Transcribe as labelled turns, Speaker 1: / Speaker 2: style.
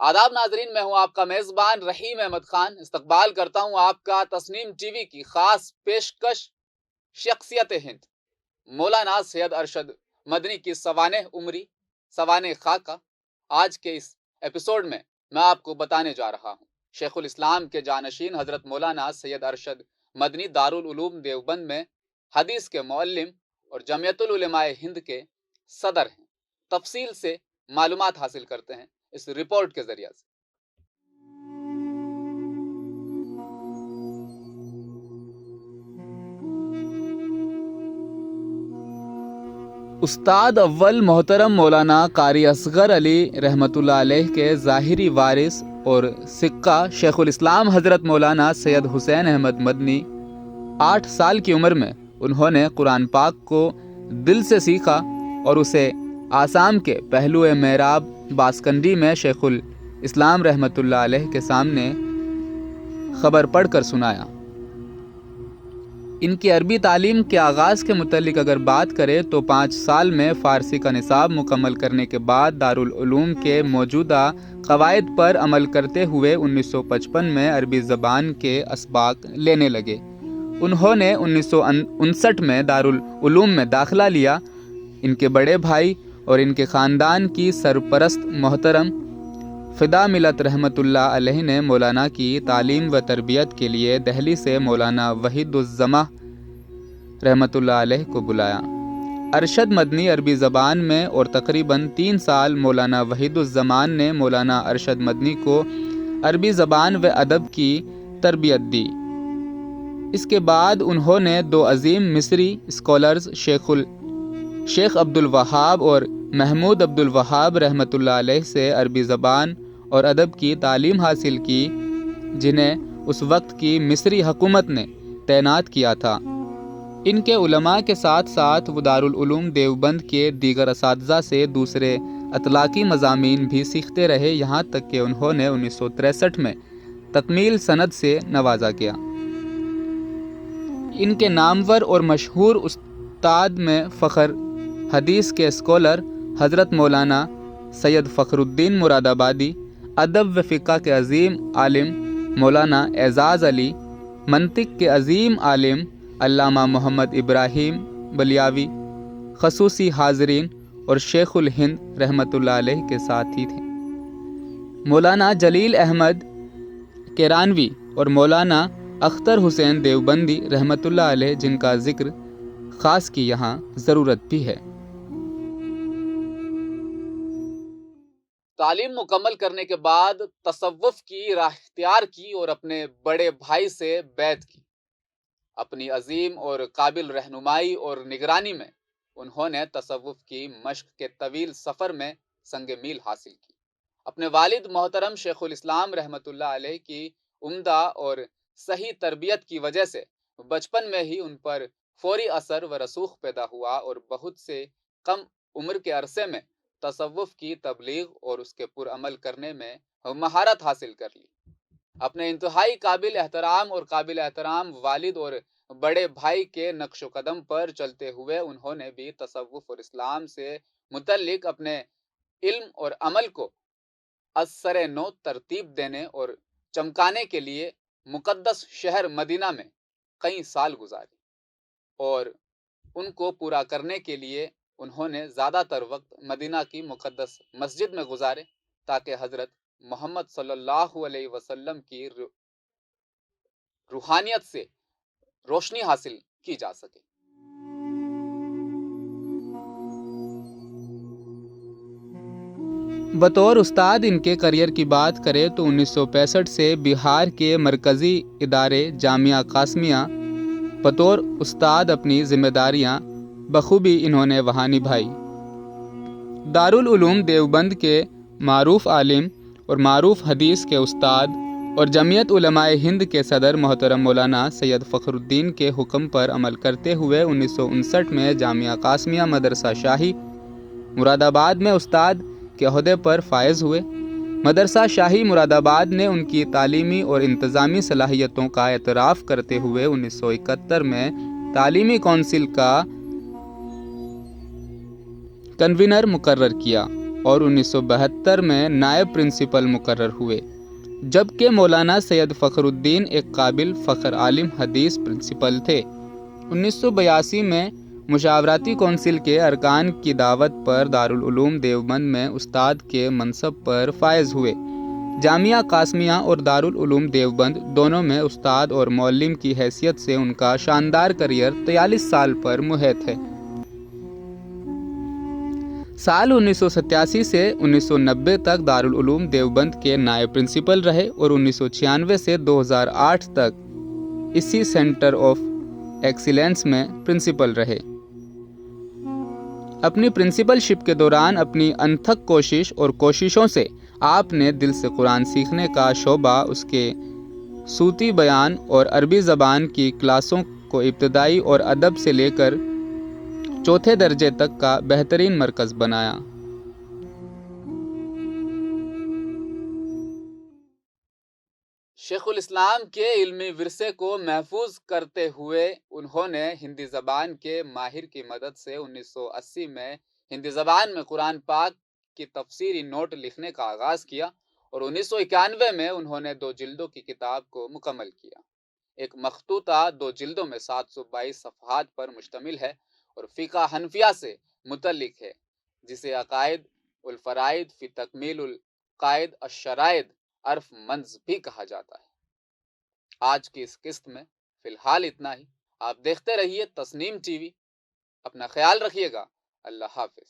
Speaker 1: آداب ناظرین، میں ہوں آپ کا میزبان رحیم احمد خان۔ استقبال کرتا ہوں آپ کا تسنیم ٹی وی کی خاص پیشکش شخصیت ہند مولانا سید ارشد مدنی کی سوانح عمری سوانح خاکہ۔ آج کے اس ایپیسوڈ میں آپ کو بتانے جا رہا ہوں شیخ الاسلام کے جانشین حضرت مولانا سید ارشد مدنی دارالعلوم دیوبند میں حدیث کے معلم اور جمعیت العلماء ہند کے صدر ہیں۔ تفصیل سے معلومات حاصل کرتے ہیں اس رپورٹ کے ذریعے سے۔ استاد اول محترم مولانا قاری اصغر علی رحمۃ اللہ علیہ کے ظاہری وارث اور سکہ شیخ الاسلام حضرت مولانا سید حسین احمد مدنی 8 سال کی عمر میں انہوں نے قرآن پاک کو دل سے سیکھا اور اسے آسام کے پہلو محراب باسکنڈی میں شیخ الاسلام رحمۃ اللہ علیہ کے سامنے خبر پڑھ کر سنایا۔ ان کی عربی تعلیم کے آغاز کے متعلق اگر بات کریں تو 5 سال میں فارسی کا نصاب مکمل کرنے کے بعد دارالعلوم کے موجودہ قواعد پر عمل کرتے ہوئے 1955 میں عربی زبان کے اسباق لینے لگے۔ انہوں نے 1959 میں دارالعلوم میں داخلہ لیا۔ ان کے بڑے بھائی اور ان کے خاندان کی سرپرست محترم فدا ملت رحمۃ اللہ علیہ نے مولانا کی تعلیم و تربیت کے لیے دہلی سے مولانا وحید الزماں رحمۃ اللہ علیہ کو بلایا۔ ارشد مدنی عربی زبان میں اور تقریباً 3 سال مولانا وحید الزماں نے مولانا ارشد مدنی کو عربی زبان و ادب کی تربیت دی۔ اس کے بعد انہوں نے 2 عظیم مصری اسکالرز شیخ عبد الوہاب اور محمود عبد الوہاب رحمۃ اللہ علیہ سے عربی زبان اور ادب کی تعلیم حاصل کی، جنہیں اس وقت کی مصری حکومت نے تعینات کیا تھا۔ ان کے علماء کے ساتھ ساتھ وہ دارالعلوم دیوبند کے دیگر اساتذہ سے دوسرے اطلاقی مضامین بھی سیکھتے رہے، یہاں تک کہ انہوں نے 1963 میں تکمیل سند سے نوازا گیا۔ ان کے نامور اور مشہور استاد میں فخر حدیث کے اسکالر حضرت مولانا سید فخر الدین مراد آبادی، ادب و فقہ کے عظیم عالم مولانا اعزاز علی، منطق کے عظیم عالم علامہ محمد ابراہیم بلیاوی، خصوصی حاضرین اور شیخ الہند رحمۃ اللہ علیہ کے ساتھی تھے۔ مولانا جلیل احمد کیرانوی اور مولانا اختر حسین دیوبندی رحمۃ اللہ علیہ، جن کا ذکر خاص کی یہاں ضرورت بھی ہے۔ تعلیم مکمل کرنے کے بعد تصوف کی راہ اختیار کی اور اپنے بڑے بھائی سے بیعت کی۔ اپنی عظیم اور قابل رہنمائی اور نگرانی میں انہوں نے تصوف کی مشق کے طویل سفر میں سنگ میل حاصل کی۔ اپنے والد محترم شیخ الاسلام رحمۃ اللہ علیہ کی عمدہ اور صحیح تربیت کی وجہ سے بچپن میں ہی ان پر فوری اثر و رسوخ پیدا ہوا اور بہت سے کم عمر کے عرصے میں تصوف کی تبلیغ اور اس کے پر عمل کرنے میں مہارت حاصل کر لی۔ اپنے انتہائی قابل احترام والد اور بڑے بھائی کے نقش و قدم پر چلتے ہوئے انہوں نے بھی تصوف اور اسلام سے متعلق اپنے علم اور عمل کو از سر نو ترتیب دینے اور چمکانے کے لیے مقدس شہر مدینہ میں کئی سال گزارے، اور ان کو پورا کرنے کے لیے انہوں نے زیادہ تر وقت مدینہ کی مقدس مسجد میں گزارے تاکہ حضرت محمد صلی اللہ علیہ وسلم کی روحانیت سے روشنی حاصل کی جا سکے۔ بطور استاد ان کے کریئر کی بات کریں تو 1965 سے بہار کے مرکزی ادارے جامعہ قاسمیہ بطور استاد اپنی ذمہ داریاں بخوبی انہوں نے وہاں نبھائی۔ دارالعلوم دیوبند کے معروف عالم اور معروف حدیث کے استاد اور جمعیت علماء ہند کے صدر محترم مولانا سید فخر الدین کے حکم پر عمل کرتے ہوئے 1959 میں جامعہ قاسمیہ مدرسہ شاہی مراد آباد میں استاد کے عہدے پر فائز ہوئے۔ مدرسہ شاہی مراد آباد نے ان کی تعلیمی اور انتظامی صلاحیتوں کا اعتراف کرتے ہوئے 1971 میں تعلیمی کونسل کا کنوینر مقرر کیا اور 1972 میں نائب پرنسپل مقرر ہوئے، جبکہ مولانا سید فخر الدین ایک قابل فخر عالم حدیث پرنسپل تھے۔ 1982 میں مشاورتی کونسل کے ارکان کی دعوت پر دارالعلوم دیوبند میں استاد کے منصب پر فائز ہوئے۔ جامعہ قاسمیہ اور دارالعلوم دیوبند دونوں میں استاد اور معلم کی حیثیت سے ان کا شاندار کیریئر 43 سال پر محیط ہے۔ سال 1987 سے 1990 تک دارالعلوم دیوبند کے نائب پرنسپل رہے اور 1996 سے 2008 تک اسی سینٹر آف ایکسیلنس میں پرنسپل رہے۔ اپنی پرنسپل شپ کے دوران اپنی انتھک کوشش اور کوششوں سے آپ نے دل سے قرآن سیکھنے کا شعبہ، اس کے صوتی بیان اور عربی زبان کی کلاسوں کو ابتدائی اور ادب سے لے کر چوتھے درجے تک کا بہترین مرکز بنایا۔ شیخ الاسلام کے علمی ورثے کو محفوظ کرتے ہوئے انہوں نے ہندی زبان کے ماہر کی مدد سے 1980 میں ہندی زبان میں قرآن پاک کی تفسیری نوٹ لکھنے کا آغاز کیا اور 1991 میں انہوں نے 2 جلدوں کی کتاب کو مکمل کیا۔ ایک مخطوطہ 2 جلدوں میں 722 صفحات پر مشتمل ہے اور فقہ حنفیہ سے متعلق ہے، جسے عقائد الفرائض فی تکمیل القائد الشرائط عرف منز بھی کہا جاتا ہے۔ آج کی اس قسط میں فی الحال اتنا ہی۔ آپ دیکھتے رہیے تسنیم ٹی وی۔ اپنا خیال رکھیے گا۔ اللہ حافظ۔